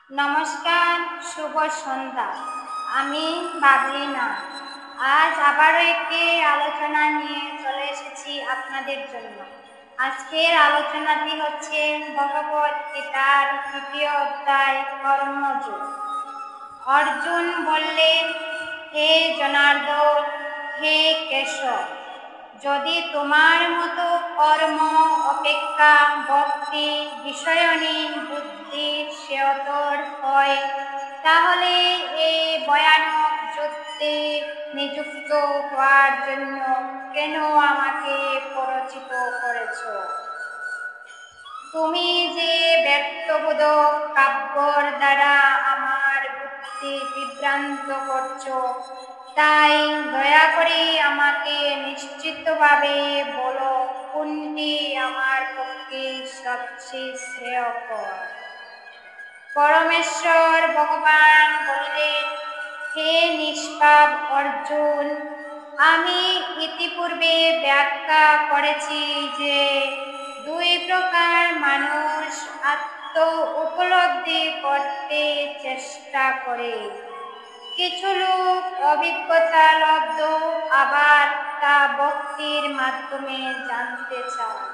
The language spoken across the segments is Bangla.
নমস্কার, শুভ সন্ধ্যা। আমি বাবলিনা। আজ আবারও একটি আলোচনা নিয়ে চলে এসেছি আপনাদের জন্য। আজকের আলোচনাটি হচ্ছে ভগবত গীতার ৩য় অধ্যায় কর্মযোগ। অর্জুন বললেন, হে জনার্দন, হে কেশব, যদি তোমার মতো কর্ম অপেক্ষা ভক্তি বিষয়নী বুদ্ধির শ্রেয়তর হয়, তাহলে এই ভয়ানক যুদ্ধে নিযুক্ত হওয়ার জন্য কেন আমাকে পরিচিত করেছ? তুমি যে ব্যর্থবোধক কাব্যর দ্বারা আমার বুদ্ধি বিভ্রান্ত করছ, তাই দয়া করে আমাকে নিশ্চিতভাবে বলো, কোনটি আমার পক্ষে সবচেয়ে শ্রেয়কর। পরমেশ্বর ভগবান বললেন, হে নিষ্পাপ অর্জুন, আমি ইতিপূর্বে ব্যাখ্যা করেছি যে দুই প্রকার মানুষ আত্ম উপলব্ধি করতে চেষ্টা করে। কিছু লোক অভিজ্ঞতা লব্ধ, আবার তা ভক্তির মাধ্যমে জানতে চায়।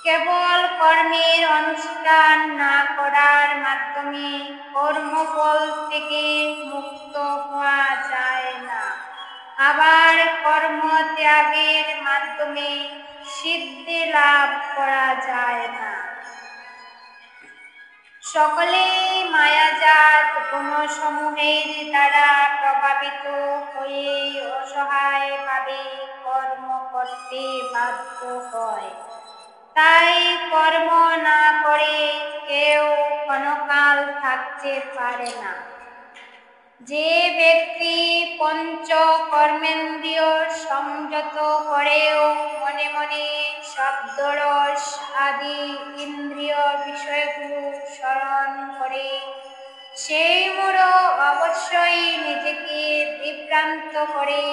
কেবল কর্মের অনুষ্ঠান না করার মাধ্যমে কর্মফল থেকে মুক্ত হওয়া যায় না, আবার কর্ম ত্যাগের মাধ্যমে সিদ্ধি লাভ করা যায় না। সকলেই মায়াজাত গুণসমূহের দ্বারা প্রভাবিত হয়ে অসহায়ভাবে কর্ম করতে বাধ্য হয়। তাই কর্ম না করে কেউ ক্ষণকাল থাকতে পারে না। যে ব্যক্তি পঞ্চ কর্মেন্দ্রিয় সংযত করেও মনে মনে শব্দরস আদি ইন্দ্রিয় বিষয়গুলো স্মরণ করে, সেই মূঢ় অবশ্যই নিজেকে বিভ্রান্ত করে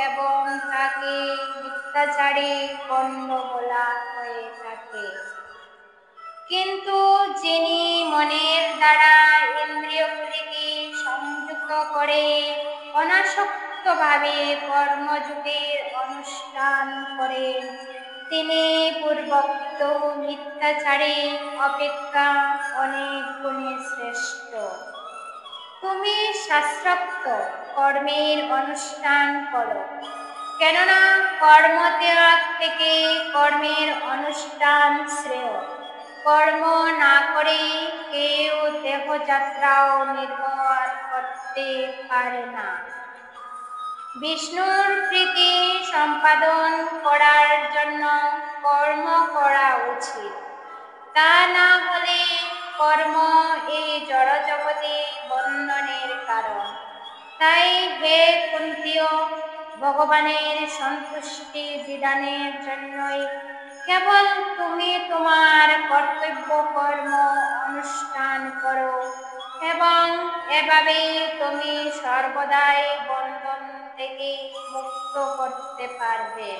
এবং তাকে মিথ্যাচারী গণ্য বলা হয়ে থাকে। কিন্তু যিনি মনের দ্বারা ইন্দ্রিয়গুলিকে সংযুক্ত করে অনাসক্তভাবে কর্মযোগের অনুষ্ঠান করেন, তিনি পূর্বোক্ত মিথ্যাচারী অপেক্ষা অনেক গুণে শ্রেষ্ঠ। তুমি শাস্ত্রোক্ত কর্মের অনুষ্ঠান করো, কেননা কর্মত্যাগ থেকে কর্মের অনুষ্ঠান শ্রেয়। কর্ম না করে কেউ দেহযাত্রাও নির্বাহ করতে পারে না। বিষ্ণুর প্রীতি সম্পাদন করার জন্য কর্ম করা উচিত। তা না হলে কর্ম এই জড়জগতে বন্ধনের কারণ। তাই হে কুন্তীয়, ভগবানের সন্তুষ্টি বিধানের জন্যই কেবল তুমি তোমার কর্তব্য কর্ম অনুষ্ঠান করো, এবং এভাবে তুমি সর্বদাই বন্ধন থেকে মুক্ত করতে পারবে।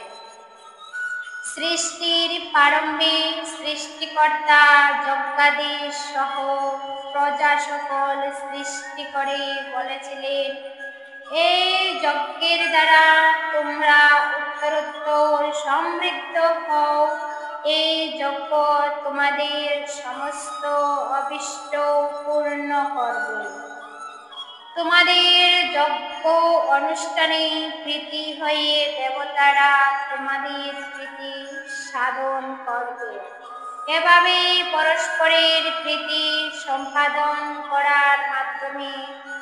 সৃষ্টির প্রারম্ভে সৃষ্টিকর্তা যজ্ঞাদি সহ প্রজা সকল সৃষ্টি করে বলেছিলেন, এই যজ্ঞের দ্বারা তোমরা উত্তরোত্তর সমৃদ্ধ হও। এই যজ্ঞ তোমাদের সমস্ত অভীষ্ট পূর্ণ করবে। তোমাদের যজ্ঞ অনুষ্ঠানে প্রীতি হয়ে দেবতারা তোমাদের প্রীতি সাধন করবে। এভাবে পরস্পরের প্রীতি সম্পাদন করার মাধ্যমে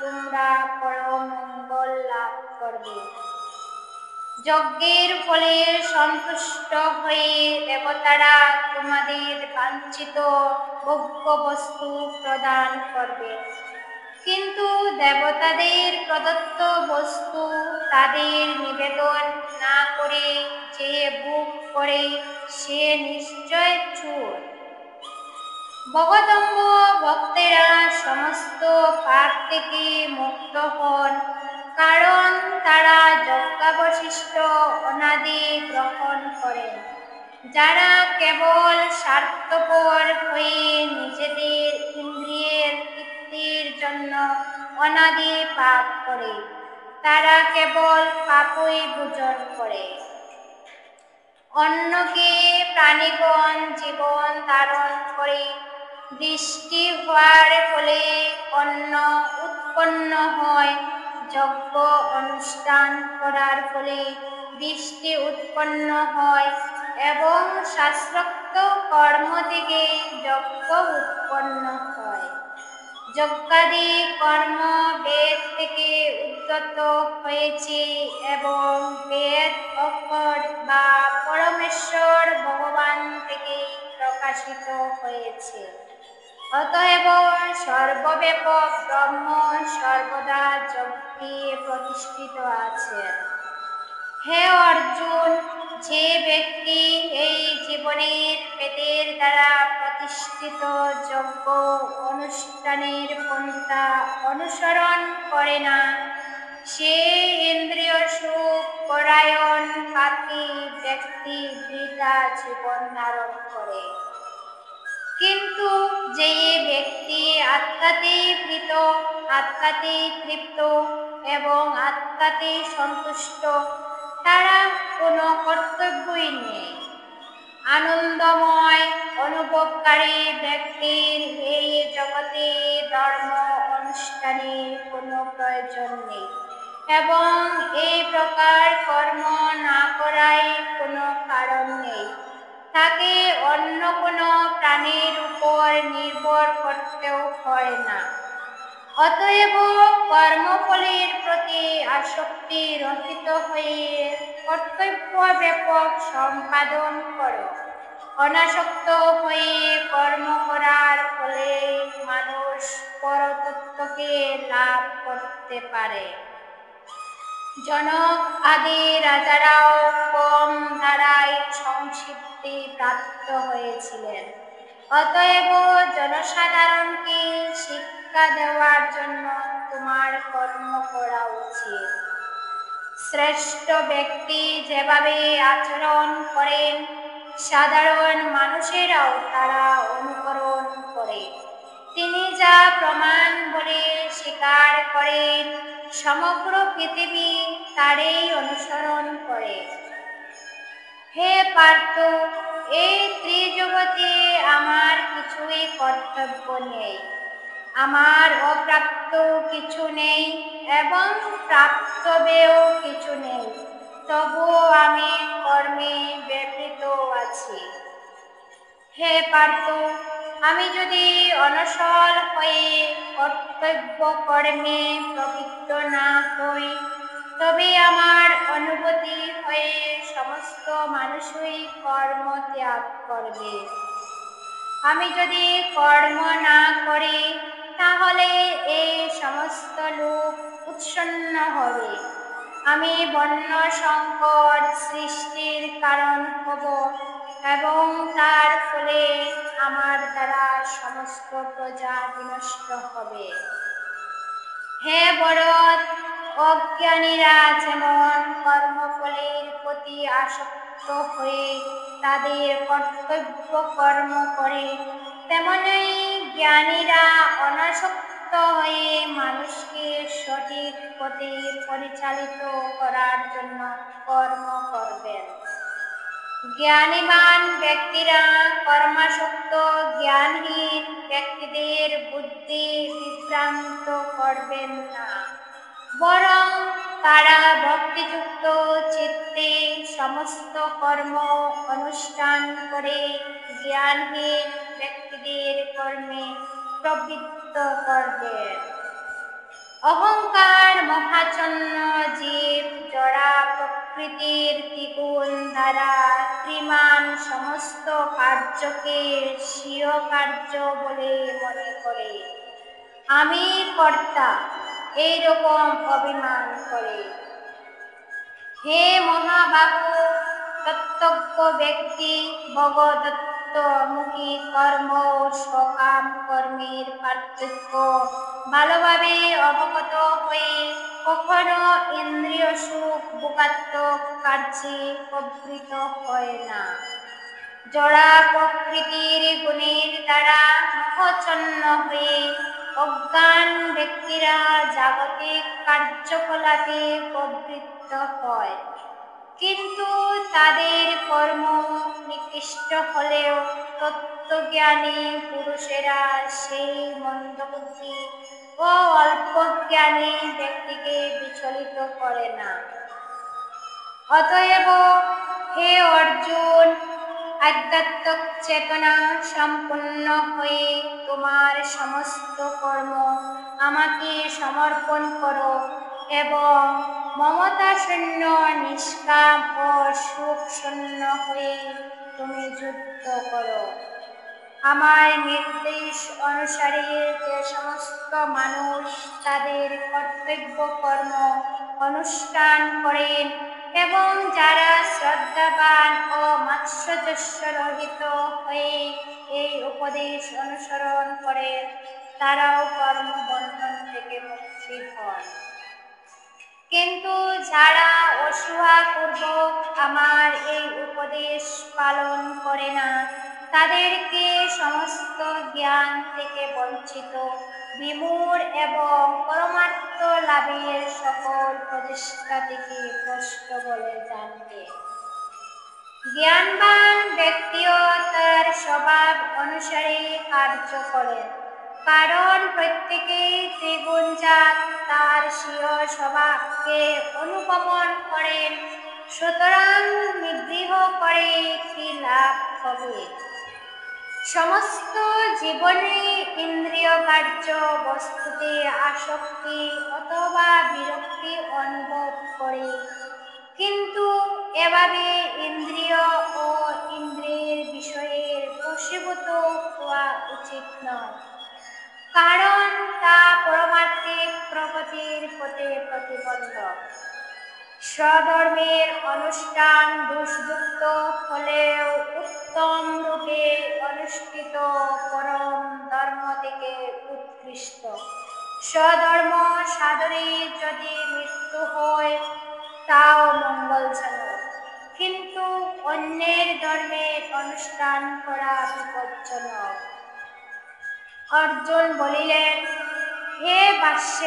তোমরা পরম মঙ্গল লাভ করবে। যজ্ঞের ফলে সন্তুষ্ট হয়ে দেবতারা তোমাদের বাঞ্ছিত ভোগ্য বস্তু প্রদান করবে। কিন্তু দেবতাদের প্রদত্ত বস্তু তাদের নিবেদন না করে যে ভোগ করে, সে নিশ্চয় চোর। ভগদম্ব ভক্তেরা সমস্ত পাপ থেকে মুক্ত হন, কারণ তারা যজ্ঞাবশিষ্ট অনাদি গ্রহণ করেন। যারা কেবল স্বার্থপর হয়ে নিজেদের ইন্দ্রিয়ের অনাদি পাপ করে, তারা কেবল পাপই ভোজন করে। অন্যকে প্রাণীগণ জীবন ধারণ করে, বৃষ্টি হওয়ার ফলে অন্ন উৎপন্ন হয়, যজ্ঞ অনুষ্ঠান করার ফলে বৃষ্টি উৎপন্ন হয় এবং শাস্ত্রোক্ত কর্ম থেকে যজ্ঞ উৎপন্ন হয়। যজ্ঞাদি কর্ম বেদ থেকে উদ্গত হয়েছে এবং বেদ অক্ষর বা পরমেশ্বর ভগবান থেকে প্রকাশিত হয়েছে। অতএব সর্বব্যাপক ব্রহ্ম সর্বদা যজ্ঞে প্রতিষ্ঠিত আছেন। হে অর্জুন, যে ব্যক্তি এই জীবনের বেদের দ্বারা প্রতিষ্ঠিত যজ্ঞ অনুষ্ঠানের পন্থা অনুসরণ করে না, সে ইন্দ্রিয় সুখ পরায়ণ পাপী ব্যক্তি বৃথা জীবন ধারণ করে। কিন্তু যে ব্যক্তি আত্মাতে প্রীত, আত্মাতে তৃপ্ত এবং আত্মাতে সন্তুষ্ট, তারা কোনো কর্তব্যই নেই। আনন্দময় অনুভবকারী ব্যক্তির এই জগতে ধর্ম অনুষ্ঠানের কোনো প্রয়োজন নেই এবং এই প্রকার কর্ম না করার কোনো কারণ নেই। তাকে অন্য কোনো প্রাণীর উপর নির্ভর করতেও হয় না। অতএব কর্মফলের প্রতি আসক্তি রহিত হয়ে কর্তব্য ব্যাপক সম্পাদন করো। অনাসক্ত হয়ে কর্ম করার ফলে মানুষ পরতত্ত্বকে লাভ করতে পারে। জনক আদি রাজারাও কম ধারায় সংসিদ্ধি প্রাপ্ত হয়েছিলেন। অতএব জনসাধারণকে শিক্ষা দেওয়ার জন্য তোমার কর্ম করা উচিত। শ্রেষ্ঠ ব্যক্তি যেভাবে আচরণ করেন, সাধারণ মানুষেরাও তারা অনুকরণ করে। তিনি যা প্রমাণ বলে স্বীকার করেন, সমগ্র পৃথিবী তারই অনুসরণ করে। হে পার্থ, এই ত্রিজগতে আমার কিছুই কর্তব্য নেই। আমার অপ্রাপ্ত কিছু নেই এবং প্রাপ্তব্যও কিছু নেই, তবুও আমি কর্মে ব্যাপৃত আছি। হে পার্থ, আমি যদি অনশল হয়ে কর্তব্য কর্মে প্রবৃত্ত না হই, তবে আমার অনুভূতি হয়ে সমস্ত মানুষই কর্ম ত্যাগ করবে। আমি যদি কর্ম না করি, তাহলে এই সমস্ত লোক উৎসন্ন হবে। আমি বর্ণ সংকর সৃষ্টির কারণ হব এবং তার ফলে আমার দ্বারা সমস্ত প্রজা বিনষ্ট হবে। হে ভরত, অজ্ঞানীরা যেমন কর্মফলের প্রতি আসক্ত হয়ে তাদের কর্তব্য কর্ম করে, তেমনি জ্ঞানীরা অনাসক্ত হয়ে মানুষকে সঠিক পথে পরিচালিত করার জন্য কর্ম করবেন। জ্ঞানীমান ব্যক্তিরা কর্মাসক্ত জ্ঞানহীন ব্যক্তিদের বুদ্ধি বিভ্রান্ত করবেন না, বরং তারা ভক্তিযুক্ত চিত্তে সমস্ত কর্ম অনুষ্ঠান করে জ্ঞানহীন ব্যক্তিদের কর্মে প্রবৃত্ত করবেন। অহংকার মহাচন্ন জীব জড়া প্রকৃতির ত্রিগুণ দ্বারা ত্রিমান সমস্ত কার্যকে স্বীয় কার্য বলে মনে করে। আমি কর্তা, এইরকম অভিমান করে। হে মহাবাহু, তত্ত্বজ্ঞ ব্যক্তি ভগদত্তমুখী কর্ম ও সকাম কর্মের পার্থক্য ভালোভাবে অবগত হয়ে কখনো ইন্দ্রিয় সুখ ভোগাত্মক কার্যে প্রবৃত্ত হয় না। জড়া প্রকৃতির গুণের দ্বারা মোহচ্ছন্ন হয়ে অজ্ঞান ব্যক্তিরা জাগতিক কার্যকলাপে প্রবৃত্ত হয়। কিন্তু তাদের কর্ম নিকৃষ্ট হলেও তত্ত্বজ্ঞানী পুরুষেরা সেই মন্দবুদ্ধি ও অল্পজ্ঞানী ব্যক্তিকে বিচলিত করে না। অতএব হে অর্জুন, আধ্যাত্মিক চেতনা সম্পন্ন হয়ে তোমার সমস্ত কর্ম আমাকে সমর্পণ করো এবং মমতাশূন্য নিষ্কাম ও সুখশূন্য হয়ে তুমি যুদ্ধ করো। আমার নির্দেশ অনুসারে যে সমস্ত মানুষ তাদের কর্তব্য কর্ম অনুষ্ঠান করেন এবং যারা শ্রদ্ধাবান ও মাৎসর্যরহিত হয়ে এই উপদেশ অনুসরণ করেন, তারাও কর্মবন্ধন থেকে মুক্তি হন। কিন্তু যারা অসূয়াপূর্বক আমার এই উপদেশ পালন করে না, তাদেরকে সমস্ত জ্ঞান থেকে বঞ্চিত, বিমূঢ় এবং পরমার্থ লাভের সকল প্রচেষ্টা থেকে ভ্রষ্ট বলে জানবে। জ্ঞানবান ব্যক্তিও তার স্বভাব অনুসারে কার্য করেন, কারণ প্রত্যেকেই ত্রিগুণজাত, তার স্বীয় স্বভাবকে অনুগমন করেন। সুতরাং নিগ্রহ করে কি লাভ হবে? সমস্ত জীবনে ইন্দ্রিয় কার্য বস্তুতে আসক্তি অথবা বিরক্তি অনুভব করে, কিন্তু এভাবে ইন্দ্রিয় ও ইন্দ্রিয়ের বিষয়ের বশীভূত হওয়া উচিত নয়, কারণ তা পারমার্থিক প্রগতির পথে প্রতিবন্ধক। স্বধর্মের অনুষ্ঠান দোষযুক্ত হলেও উত্তম রূপে অনুষ্ঠিত পরম ধর্ম থেকে উৎকৃষ্ট। স্বধর্ম সাধনে যদি মৃত্যু হয় তাও মঙ্গলজনক, কিন্তু অন্যের ধর্মের অনুষ্ঠান করা বিপজ্জনক। অর্জুন বলিলেন, হে বাষ্য,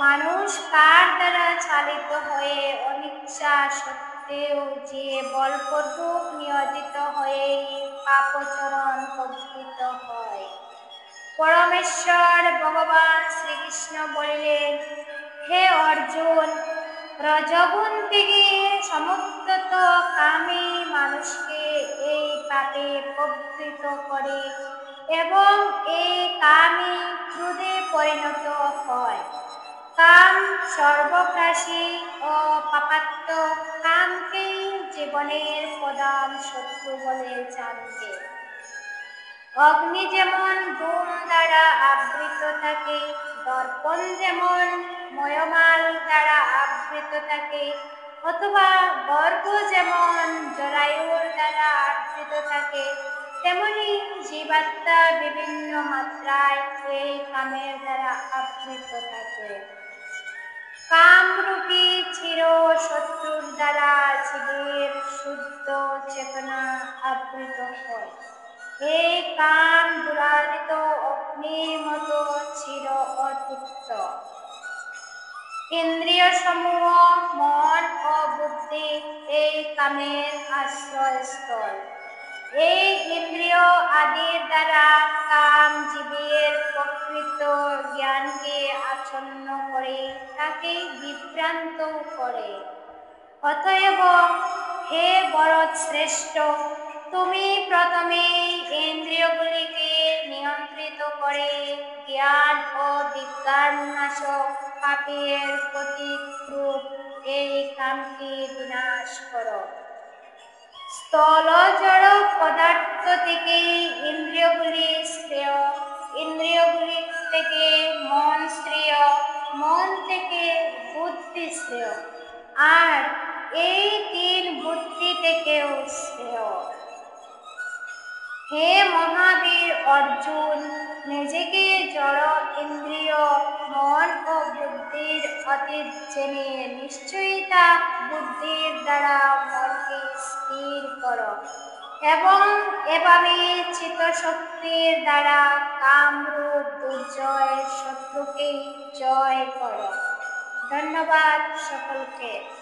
মানুষ কার দ্বারা চালিত হয়ে অনিচ্ছা সত্ত্বেও যে বলপূর্বক নিয়োজিত হয়ে পাপচরণ প্রবৃত্ত হয়। পরমেশ্বর ভগবান শ্রীকৃষ্ণ বলিলেন, হে অর্জুন, রজগুণ থেকে সমুদ্রত কামী মানুষকে এই পাপে প্রবৃত্ত করে এবং এই কামই ক্রোধে পরিণত হয়। কাম সর্বগ্রাসী ও পাপাত্মক, কামকেই জীবনের প্রধান শত্রু বলে জানবে। অগ্নি যেমন ধূম দ্বারা আবৃত থাকে, দর্পণ যেমন ময়মাল দ্বারা আবৃত থাকে, অথবা গর্ভ যেমন জরায়ুর দ্বারা আবৃত থাকে, তেমনি জীবাত্মা বিভিন্ন মাত্রায় এই কামের দ্বারা আবৃত থাকে। কামরূপী চির শত্রুর দ্বারা জীবের শুদ্ধ চেতনা আবৃত হয়। এই কাম দুরারিত অগ্নির মতো চির অতৃপ্ত। ইন্দ্রিয় সমূহ মন ও বুদ্ধি এই কামের আশ্রয়স্থল। এই ইন্দ্রিয় আদির দ্বারা কাম জীবের প্রকৃত জ্ঞানকে আচ্ছন্ন করে তাকে বিভ্রান্ত করে। অতএব হে ভরত শ্রেষ্ঠ, তুমি প্রথমে ইন্দ্রিয়গুলিকে নিয়ন্ত্রিত করে জ্ঞান ও বিজ্ঞান নাশক পাপের প্রতীকরূপ এই কামকে বিনাশ করো। স্থূল জড় পদার্থ থেকে ইন্দ্রিয়গুলি শ্রেয়, ইন্দ্রিয়গুলি থেকে মন শ্রেয়, মন থেকে বুদ্ধি শ্রেয়, আর এই তিন বুদ্ধি থেকেও শ্রেয়। হে মহাবীর অর্জুন, নিজেকে জড় ইন্দ্রিয় মন ও বুদ্ধির অতীত জেনে নিশ্চয়তা বুদ্ধির দ্বারা মনকে স্থির করো এবং এভাবে চিত্তশক্তির দ্বারা কামরূপ দুর্জয় শত্রুকে জয় করো। ধন্যবাদ সকলকে।